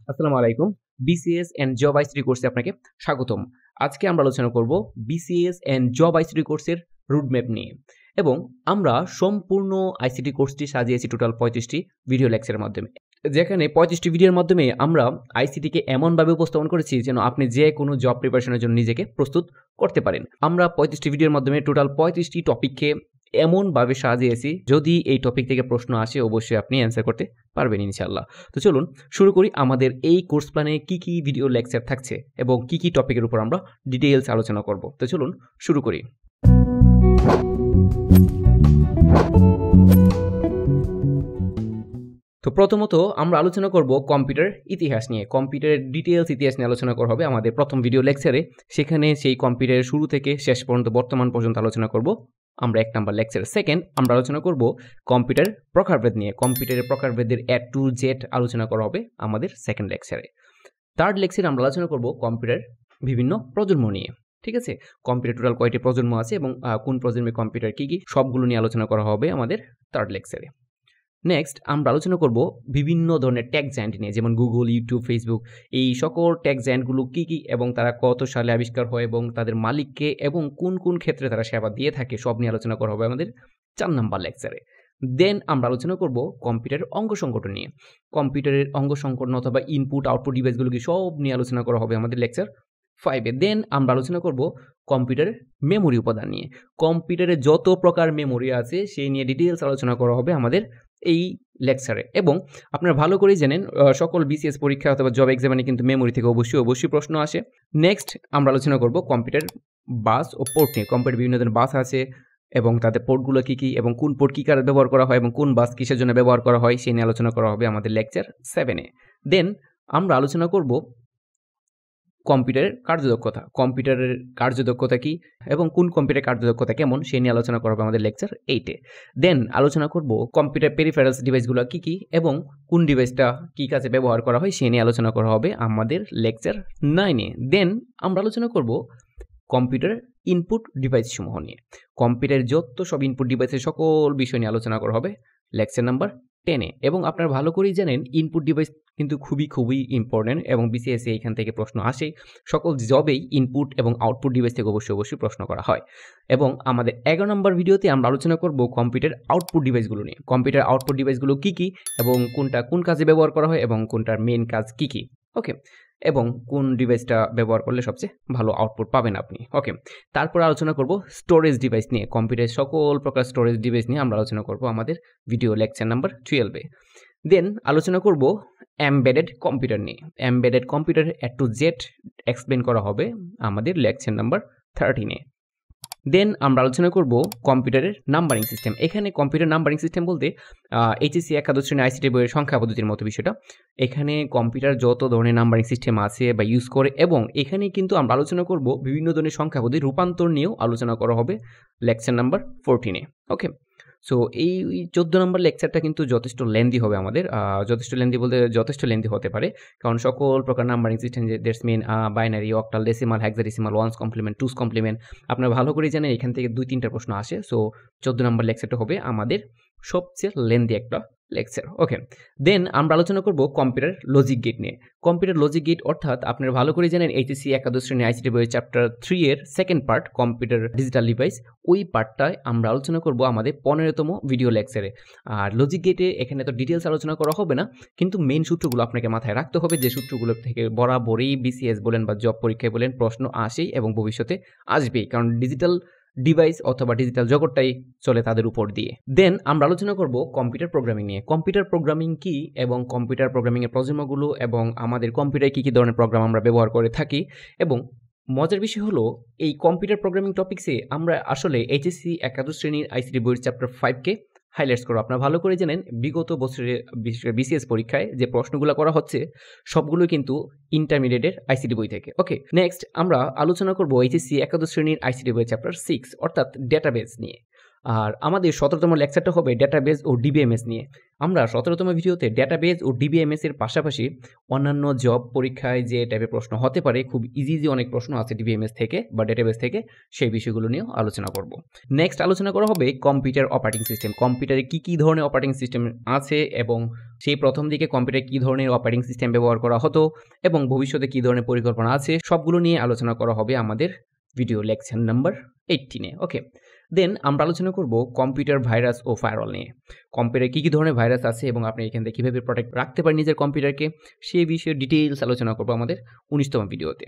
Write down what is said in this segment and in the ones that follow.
আসসালামু আলাইকুম। BCS and job ICT কোর্সে আপনাকে স্বাগতম। আজকে আমরা আলোচনা করব BCS এন্ড জব আইসিটি কোর্সের রুটম্যাপ নিয়ে এবং আমরা সম্পূর্ণ আইসিটি কোর্সটি সাজিয়েছি টোটাল 35টি ভিডিও লেকচারের মাধ্যমে। যেখানে 35টি ভিডিওর মাধ্যমে আমরা আইসিটিকে এমনভাবে উপস্থাপন করেছি যেন আপনি যে কোনো জব প্রিপারেশনের জন্য নিজেকে প্রস্তুত করতে পারেন। আমরা 35টি ভিডিওর মাধ্যমে টোটাল 35টি টপিককে এমনভাবে সাজিয়েছি যদি এই টপিক থেকে প্রশ্ন আসে অবশ্যই আপনি অ্যান্সার করতে পারবেন ইনশাআল্লাহ। তো চলুন শুরু করি আমাদের এই কোর্স প্ল্যানে কি ভিডিও লেকচার থাকছে এবং কি টপিকের উপর আমরা ডিটেইলস আলোচনা করব। তো চলুন শুরু করি। তো প্রথমত আমরা আলোচনা করব কম্পিউটার ইতিহাস নিয়ে। কম্পিউটারের ডিটেইলস ইতিহাস নিয়ে আলোচনা করা হবে আমাদের প্রথম ভিডিও লেকচারে। সেখানে সেই কম্পিউটারের শুরু থেকে শেষ পর্যন্ত বর্তমান পর্যন্ত আলোচনা করব আমরা 1 নাম্বার লেকচার। সেকেন্ড আমরা আলোচনা করব কম্পিউটার প্রকারভেদ নিয়ে। কম্পিউটারের প্রকারভেদের A to Z আলোচনা করা হবে আমাদের সেকেন্ড লেকচারে। থার্ড লেকচারে আমরা আলোচনা করব কম্পিউটার বিভিন্ন প্রজন্ম নিয়ে। ঠিক আছে, কম্পিউটার টোটাল কয়টি প্রজন্ম আছে এবং কোন প্রজন্মের কম্পিউটার কি সবগুলো নিয়ে আলোচনা করা হবে আমাদের থার্ড লেকচারে। নেক্সট আমরা আলোচনা করব বিভিন্ন ধরনের টেক জায়ান্ট নিয়ে, যেমন গুগল, ইউটিউব, ফেসবুক। এই সকল টেক জায়ান্টগুলো কি এবং তারা কত সালে আবিষ্কার হয় এবং তাদের মালিককে এবং কোন ক্ষেত্রে তারা সেবা দিয়ে থাকে সব নিয়ে আলোচনা করা হবে আমাদের 4 নাম্বার লেকচারে। দেন আমরা আলোচনা করব কম্পিউটারের অঙ্গ সংগঠন নিয়ে। কম্পিউটারের অঙ্গ সংগঠন অথবা ইনপুট আউটপুট ডিভাইসগুলো কি সব নিয়ে আলোচনা করা হবে আমাদের লেকচার 5-এ। দেন আমরা আলোচনা করব কম্পিউটারের মেমোরি উপাদান নিয়ে। কম্পিউটারে যত প্রকার মেমোরি আছে সেই নিয়ে ডিটেইলস আলোচনা করা হবে আমাদের এই লেকচারে। এবং আপনারা ভালো করেই জানেন সকল বিসিএস পরীক্ষা অথবা জব এক্সামে কিন্তু মেমোরি থেকে অবশ্যই প্রশ্ন আসে। নেক্সট আমরা আলোচনা করব কম্পিউটার বাস ও পোর্ট নিয়ে। কম্পিউটার বিভিন্ন ধরনের বাস আছে এবং তাদের পোর্টগুলো কি এবং কোন পোর্ট কী কারণে ব্যবহার করা হয় এবং কোন বাস কিসের জন্য ব্যবহার করা হয় সেই নিয়ে আলোচনা করা হবে আমাদের লেকচার 7-এ। দেন আমরা আলোচনা করব কম্পিউটারের কার্যদক্ষতা। কম্পিউটারের কার্যদক্ষতা কি এবং কোন কম্পিউটারের কার্যদক্ষতা কেমন সেই নিয়ে আলোচনা করা হবে আমাদের লেকচার 8-এ। দেন আলোচনা করব কম্পিউটার পেরিফেরালস ডিভাইসগুলো কি এবং কোন ডিভাইসটা কি কাজে ব্যবহার করা হয় সেই নিয়ে আলোচনা করা হবে আমাদের লেকচার 9-এ। দেন আমরা আলোচনা করব কম্পিউটার ইনপুট ডিভাইস সমূহ নিয়ে। কম্পিউটারের যত সব ইনপুট ডিভাইসের সকল বিষয় নিয়ে আলোচনা করা হবে লেকচার নাম্বার 10-এ। এবং আপনারা ভালো করেই জানেন ইনপুট ডিভাইস কিন্তু খুবই ইম্পর্টেন্ট এবং বিসিএস এখান থেকে প্রশ্ন আসে। সকল জবেই ইনপুট এবং আউটপুট ডিভাইস থেকে অবশ্যই প্রশ্ন করা হয়। এবং আমাদের 11 নম্বর ভিডিওতে আমরা আলোচনা করব কম্পিউটার আউটপুট ডিভাইসগুলো নিয়ে। কম্পিউটার আউটপুট ডিভাইসগুলো কি এবং কোনটা কোন কাজে ব্যবহার করা হয় এবং কোনটার মেইন কাজ কি। ওকে, এবং কোন ডিভাইসটা ব্যবহার করলে সবচেয়ে ভালো আউটপুট পাবেন আপনি। ওকে, তারপর আলোচনা করব স্টোরেজ ডিভাইস নিয়ে। কম্পিউটারের সকল প্রকার স্টোরেজ ডিভাইস নিয়ে আমরা আলোচনা করব আমাদের ভিডিও লেকচার নাম্বার 12-এ। দেন আলোচনা করব এমবেডেড কম্পিউটার নিয়ে। Embedded computer A to Z explain করা হবে আমাদের লেকচার নাম্বার 13-এ। দেন আমরা আলোচনা করব কম্পিউটারের নাম্বারিং সিস্টেম। এখানে কম্পিউটার নাম্বারিং সিস্টেম বলতে এইচএসসি একাদশ শ্রেণী আইসিটি বইয়ের সংখ্যা পদ্ধতির মতো বিষয়টা। এখানে কম্পিউটার যত ধরনের নাম্বারিং সিস্টেম আছে বা ইউজ করে এবং এখানে কিন্তু আমরা আলোচনা করব বিভিন্ন ধরনের সংখ্যা পদ্ধতি রূপান্তর নিয়েও আলোচনা করা হবে লেকচার নাম্বার 14-এ। ওকে, সো এই 14 নম্বর লেকচারটা কিন্তু যথেষ্ট লেন্দি হবে আমাদের। যথেষ্ট লেন্দি বলতে যথেষ্ট লেন্দি হতে পারে, কারণ সকল প্রকার নাম্বারিং সিস্টেম যে that's mean binary, octal, decimal, hexadecimal, ones complement, two's complement আপনারা ভালো করে জানেন এখান থেকে 2-3টা প্রশ্ন আসে। সো 14 নম্বর লেকচারটা হবে আমাদের সবচেয়ে লেন্দি একটা লেকচার। ওকে, দেন আমরা আলোচনা করব কম্পিউটার লজিক গেট নিয়ে। কম্পিউটার লজিক গেট অর্থাৎ আপনারা ভালো করে জানেন এইচএসসি একাদশ শ্রেণী আইসিটি বইয়ের চ্যাপ্টার 3-এর second part computer digital device, ওই পার্টটায় আমরা আলোচনা করব আমাদের 15তম ভিডিও লেকচারে। আর লজিক গেটে এখানে তো ডিটেলস আলোচনা করা হবে না, কিন্তু মেইন সূত্রগুলো আপনাকে মাথায় রাখতে হবে, যে সূত্রগুলো থেকে বরাবরই বিসিএস বলেন বা জব পরীক্ষায় বলেন প্রশ্ন আসেই এবং ভবিষ্যতে আসবেই, কারণ ডিজিটাল ডিভাইস অথবা ডিজিটাল জগৎটাই চলে তাদের উপর দিয়ে। দেন আমরা আলোচনা করব কম্পিউটার প্রোগ্রামিং নিয়ে। কম্পিউটার প্রোগ্রামিং কি এবং কম্পিউটার প্রোগ্রামিংয়ের প্রজন্মগুলো এবং আমাদের কম্পিউটারে কি ধরনের প্রোগ্রাম আমরা ব্যবহার করে থাকি। এবং মজার বিষয় হলো এই কম্পিউটার প্রোগ্রামিং টপিক্সে আমরা আসলে এইচএসসি একাদশ শ্রেণীর আইসিটি বইয়ের চ্যাপ্টার 5-কে হাইলাইটস করো। আপনারা ভালো করে জানেন বিগত বছরের বিসিএস পরীক্ষায় যে প্রশ্নগুলো করা হচ্ছে সবগুলো কিন্তু ইন্টারমিডিয়েটের আইসিটি বই থেকে। ওকে, নেক্সট আমরা আলোচনা করব এইচএসসি একাদশ শ্রেণীর আইসিটি বই চ্যাপ্টার 6 অর্থাৎ ডেটাবেস নিয়ে। আর আমাদের 17তম লেকচারটা হবে ডেটাবেজ ও ডিবিএমএস নিয়ে। আমরা 17তম ভিডিওতে ডেটাবেজ ও ডিবিএমএস এর পাশাপাশি অন্যান্য জব পরীক্ষায় যে টাইপের প্রশ্ন হতে পারে, খুব ইজি অনেক প্রশ্ন আছে ডিবিএমএস থেকে বা ডেটাবেজ থেকে, সেই বিষয়গুলো নিয়েও আলোচনা করব। নেক্সট আলোচনা করা হবে কম্পিউটার অপারেটিং সিস্টেম। কম্পিউটারে কী ধরনের অপারেটিং সিস্টেম আছে এবং সেই প্রথম দিকে কম্পিউটারে কী ধরনের অপারেটিং সিস্টেম ব্যবহার করা হতো এবং ভবিষ্যতে কী ধরনের পরিকল্পনা আছে, সবগুলো নিয়ে আলোচনা করা হবে আমাদের ভিডিও লেকচার নাম্বার 18-এ। ওকে, দেন আমরা আলোচনা করব কম্পিউটার ভাইরাস ও ফায়ারওয়াল নিয়ে। কম্পিউটারে কী ধরনের ভাইরাস আছে এবং আপনি এখান থেকে কীভাবে প্রোটেক্ট রাখতে পারেন নিজের কম্পিউটারকে, সেই বিষয়ে ডিটেইলস আলোচনা করব আমাদের 19তম ভিডিওতে।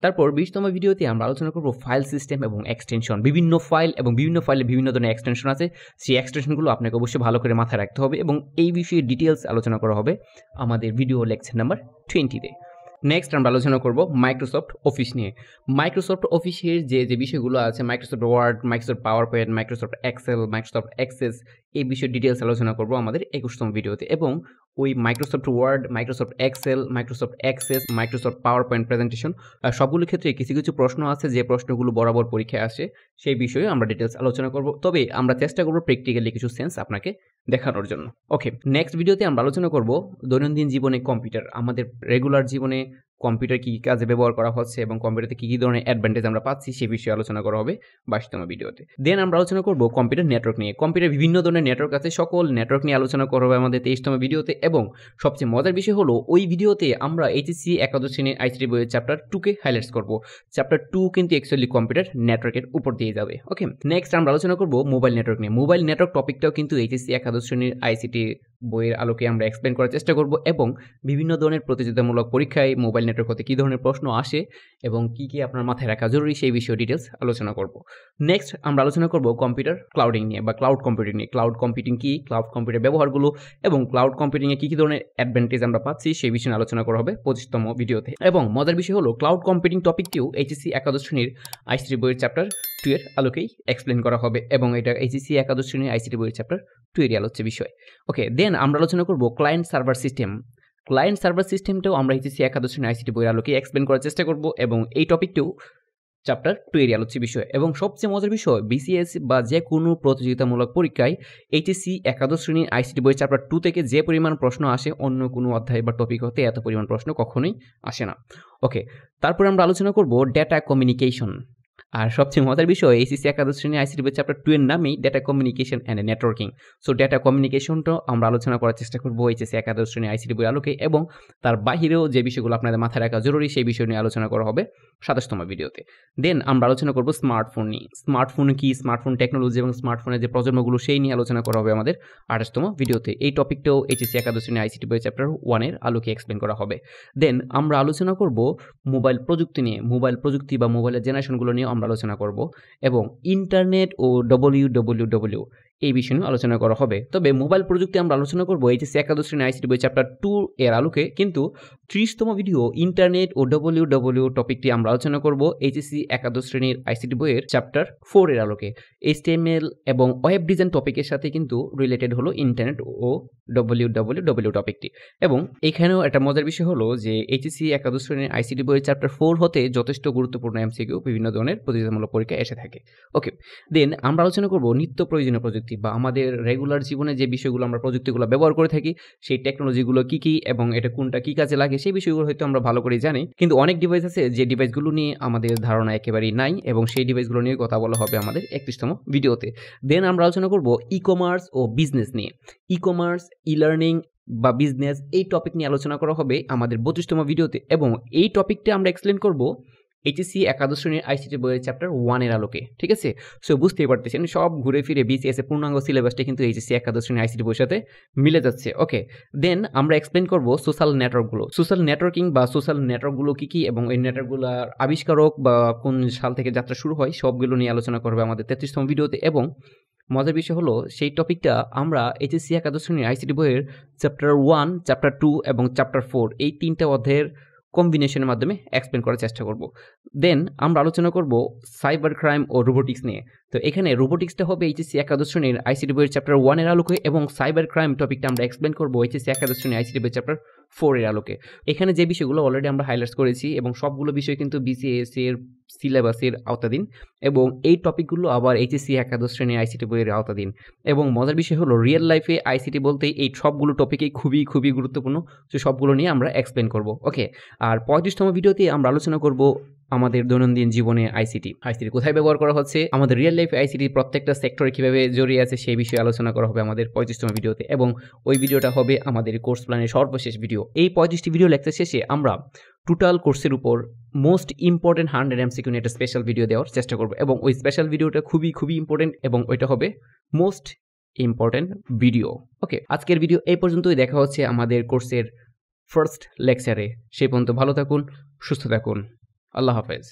তারপর 20তম ভিডিওতে আমরা আলোচনা করব ফাইল সিস্টেম এবং এক্সটেনশন। বিভিন্ন ফাইল এবং বিভিন্ন ফাইলে বিভিন্ন ধরনের এক্সটেনশন আছে, সেই এক্সটেনশনগুলো আপনাকে অবশ্যই ভালো করে মাথায় রাখতে হবে এবং এই বিষয়ে ডিটেইলস আলোচনা করা হবে আমাদের ভিডিও লেকচার নাম্বার 20-তে। নেক্সট আমরা আলোচনা করব মাইক্রোসফট অফিস নিয়ে। মাইক্রোসফট অফিসের যে বিষয়গুলো আছে, Microsoft Word, Microsoft PowerPoint, Microsoft Excel, Microsoft Access, এই বিষয়ে ডিটেলস আলোচনা করব আমাদের 21তম ভিডিওতে। এবং ওই Microsoft Word, Microsoft Excel, Microsoft Access, Microsoft PowerPoint presentation, সবগুলোর ক্ষেত্রে কিছু প্রশ্ন আছে যে প্রশ্নগুলো বরাবর পরীক্ষায় আসে, সেই বিষয়ে আমরা ডিটেলস আলোচনা করব। তবে আমরা চেষ্টা করব প্র্যাকটিক্যালি কিছু সেন্স আপনাকে দেখানোর জন্য। ওকে, নেক্সট ভিডিওতে আমরা আলোচনা করব দৈনন্দিন জীবনে কম্পিউটার, আমাদের রেগুলার জীবনে কম্পিউটার কী কাজে ব্যবহার করা হচ্ছে এবং কম্পিউটারতে কী ধরনের অ্যাডভান্টেজ আমরা পাচ্ছি, সে বিষয়ে আলোচনা করা হবে 22তম ভিডিওতে। দেন আমরা আলোচনা করব কম্পিউটার নেটওয়ার্ক নিয়ে। কম্পিউটার বিভিন্ন ধরনের নেটওয়ার্ক আছে, সকল নেটওয়ার্ক নিয়ে আলোচনা করা হবে আমাদের 23তম ভিডিওতে। এবং সবচেয়ে মজার বিষয় হলো ওই ভিডিওতে আমরা এইচএসসি একাদশ শ্রেণীর আইসিটি বইয়ের চ্যাপ্টার 2-কে হাইলাইটস করব। চ্যাপ্টার 2 কিন্তু অ্যাকচুয়ালি কম্পিউটার নেটওয়ার্কের উপর দিয়ে যাবে। ওকে, নেক্সট আমরা আলোচনা করব মোবাইল নেটওয়ার্ক নিয়ে। মোবাইল নেটওয়ার্ক টপিকটাও কিন্তু এইচএসসি একাদশ শ্রেণীর আইসিটি বইয়ের আলোকে আমরা এক্সপ্লেন করার চেষ্টা করব এবং বিভিন্ন ধরনের প্রতিযোগিতামূলক পরীক্ষায় মোবাইল নেটওয়ার্ক হতে কী ধরনের প্রশ্ন আসে এবং কী আপনার মাথায় রাখা জরুরি, সেই বিষয়ে ডিটেলস আলোচনা করব। নেক্সট আমরা আলোচনা করব কম্পিউটার ক্লাউডিং নিয়ে বা ক্লাউড কম্পিউটিং নিয়ে। ক্লাউড কম্পিউটিং কী, ক্লাউড কম্পিউটার ব্যবহারগুলো এবং ক্লাউড কম্পিউটিংয়ে কী ধরনের অ্যাডভান্টেজ আমরা পাচ্ছি, সেই বিষয়ে আলোচনা করা হবে 25তম ভিডিওতে। এবং মজার বিষয় হলো ক্লাউড কম্পিউটিং টপিকটিও এইচএসসি একাদশ শ্রেণীর আইসিটি বইয়ের চ্যাপ্টার 2 এর আলোকেই এক্সপ্লেন করা হবে এবং এটা এইচএসসি একাদশ শ্রেণীর আইসিটি বইয়ের চ্যাপ্টার 2 এরই আলোচ্য বিষয়। ওকে, দেন আমরা আলোচনা করব client server system. Client server সিস্টেমটাও আমরা এইচএসসি একাদশ শ্রেণীর আইসিটি বইয়ের আলোকে এক্সপ্লেন করার চেষ্টা করব এবং এই টপিকটিও চ্যাপ্টার 2 এরই আলোচ্য বিষয়। এবং সবচেয়ে মজার বিষয়, বিসিএস বা যে কোনো প্রতিযোগিতামূলক পরীক্ষায় এইচএসসি একাদশ শ্রেণীর আইসিটি বইয়ের চ্যাপ্টার 2 থেকে যে পরিমাণ প্রশ্ন আসে, অন্য কোনো অধ্যায় বা টপিক হতে এত পরিমাণ প্রশ্ন কখনোই আসে না। ওকে, তারপরে আমরা আলোচনা করব ডেটা কমিউনিকেশন। আর সবচেয়ে মজার বিষয়, এইচএসসি একাদশ শ্রেণীর আইসিটি বই চ্যাপ্টার 2 এর নামেই data communication and networking. So data কমিউনিকেশনটাও আমরা আলোচনা করার চেষ্টা করব এইচএসসি একাদশ শ্রেণীর আইসিটি বই আলোকে এবং তার বাহিরেও যে বিষয়গুলো আপনাদের মাথায় রাখা জরুরি, সেই বিষয় নিয়ে আলোচনা করা হবে 27তম ভিডিওতে। দেন আমরা আলোচনা করব স্মার্টফোন নিয়ে। স্মার্টফোন কি, স্মার্টফোন টেকনোলজি এবং স্মার্টফোনের যে প্রজন্মগুলো, সেই নিয়ে আলোচনা করা হবে আমাদের 28তম ভিডিওতে। এই টপিকটাও এইচএসসি একাদশ শ্রেণীর আইসিটি বই চ্যাপ্টার 1 এর আলোকে এক্সপ্লেন করা হবে। দেন আমরা আলোচনা করব মোবাইল প্রযুক্তি নিয়ে। মোবাইল প্রযুক্তি বা মোবাইলের জেনারেশনগুলো নিয়ে আমরা আলোচনা করব এবং ইন্টারনেট ও www এই বিষয় নিয়ে আলোচনা করা হবে। তবে মোবাইল প্রযুক্তি আমরা আলোচনা করব এইচএসসি একাদশ শ্রেণীর আইসিটি বই চ্যাপ্টার 2 এর আলোকে, কিন্তু 30তম ভিডিও ইন্টারনেট ও www টপিকটি আমরা আলোচনা করব এইচএসসি একাদশ শ্রেণীর আইসিটি বইয়ের চ্যাপ্টার 4 এর আলোকে। HTML এবং ওয়েব ডিজাইন টপিকের সাথে কিন্তু রিলেটেড হলো ইন্টারনেট ও www টপিকটি। এবং এখানেও একটা মজার বিষয় হলো যে এইচএসসি একাদশ শ্রেণীর আইসিটি বইয়ের চ্যাপ্টার 4 হতে যথেষ্ট গুরুত্বপূর্ণ এমসিকিউ বিভিন্ন ধরনের প্রতিযোগিতামূলক পরীক্ষায় এসে থাকে। ওকে, দেন আমরা আলোচনা করব নিত্য প্রয়োজনীয় প্রযুক্তি বা আমাদের রেগুলার জীবনে যে বিষয়গুলো আমরা প্রযুক্তিগুলো ব্যবহার করে থাকি, সেই টেকনোলজিগুলো কী এবং এটা কোনটা কী কাজে লাগে, সেই বিষয়গুলো হয়তো আমরা ভালো করে জানি, কিন্তু অনেক ডিভাইস আছে যে ডিভাইসগুলো নিয়ে আমাদের ধারণা একেবারেই নাই এবং সেই ডিভাইসগুলো নিয়ে কথা বলা হবে আমাদের 31তম ভিডিওতে। দেন আমরা আলোচনা করব ই কমার্স ও বিজনেস নিয়ে। ই কমার্স, ই লার্নিং বা বিজনেস, এই টপিক নিয়ে আলোচনা করা হবে আমাদের 32তম ভিডিওতে এবং এই টপিকটা আমরা এক্সপ্লেন করব এইচএসসি একাদশ শ্রেণীর আইসিটি বইয়ের চ্যাপ্টার 1 এর আলোকে। ঠিক আছে, সো বুঝতেই পারতেছেন সব ঘুরে ফিরে বিসিএস এর পূর্ণাঙ্গ সিলেবাসটা কিন্তু এইচএসসি একাদশ শ্রেণীর আইসিটি বইয়ের সাথে মিলে যাচ্ছে। ওকে, দেন আমরা এক্সপ্লেন করব সোশ্যাল নেটওয়ার্কগুলো। সোশ্যাল নেটওয়ার্কিং বা সোশ্যাল নেটওয়ার্কগুলো কী এবং এই নেটওয়ার্কগুলোর আবিষ্কারক বা কোন সাল থেকে যাত্রা শুরু হয়, সবগুলো নিয়ে আলোচনা করবে আমাদের 33তম ভিডিওতে। এবং মজার বিষয় হলো সেই টপিকটা আমরা এইচএসসি একাদশ শ্রেণীর আইসিটি বইয়ের চ্যাপ্টার 1, চ্যাপ্টার 2 এবং চ্যাপ্টার 4 এই 3টা অধ্যায়ের কম্বিনেশনের মাধ্যমে এক্সপ্লেন করার চেষ্টা করব। দেন আমরা আলোচনা করব সাইবার ক্রাইম ও রোবোটিক্স নিয়ে। তো এখানে রোবোটিক্সটা হবে এইচএসসি একাদশ শ্রেণীর আইসিটি বইয়ের চ্যাপ্টার 1 এর আলোকে এবং সাইবার ক্রাইম টপিকটা আমরা এক্সপ্লেন করব এইচএসসি একাদশ শ্রেণীর আইসিটি বইয়ের চ্যাপ্টার 4 এর আলোকে। এখানে যে বিষয়গুলো অলরেডি আমরা হাইলাইটস করেছি এবং সবগুলো বিষয় কিন্তু বিসিএস এর সিলেবাসের আওতাধীন এবং এই টপিকগুলো আবার এইচএসসি একাদশ শ্রেণীর আইসিটি বইয়ের আওতাধীন। এবং মজার বিষয় হলো রিয়েল লাইফে আইসিটি বলতে এই সবগুলো টপিকই খুবই গুরুত্বপূর্ণ। তো সবগুলো নিয়ে আমরা এক্সপ্লেন করব। ওকে, আর 35তম ভিডিওতে আমরা আলোচনা করব আমাদের দৈনন্দিন জীবনে আইসিটি কোথায় ব্যবহার করা হচ্ছে, আমাদের রিয়েল লাইফে আইসিটি প্রত্যেকটা সেক্টরে কিভাবে জড়িয়ে আছে সেই বিষয়ে আলোচনা করা হবে আমাদের 35তম ভিডিওতে, এবং ওই ভিডিওটা হবে আমাদের কোর্স প্ল্যানের সর্বশেষ ভিডিও। এই 35টি ভিডিও লেকচার শেষে আমরা টোটাল কোর্সের উপর মোস্ট ইম্পর্টেন্ট 100 এমসিকিউ নিয়ে একটা স্পেশাল ভিডিও দেওয়ার চেষ্টা করব, এবং ওই স্পেশাল ভিডিওটা খুবই ইম্পর্টেন্ট এবং ওইটা হবে মোস্ট ইম্পর্টেন্ট ভিডিও। ওকে, আজকের ভিডিও এই পর্যন্তই। দেখা হচ্ছে আমাদের কোর্সের ফার্স্ট লেকচারে। সেই পর্যন্ত ভালো থাকুন, সুস্থ থাকুন। আল্লাহ হাফেজ।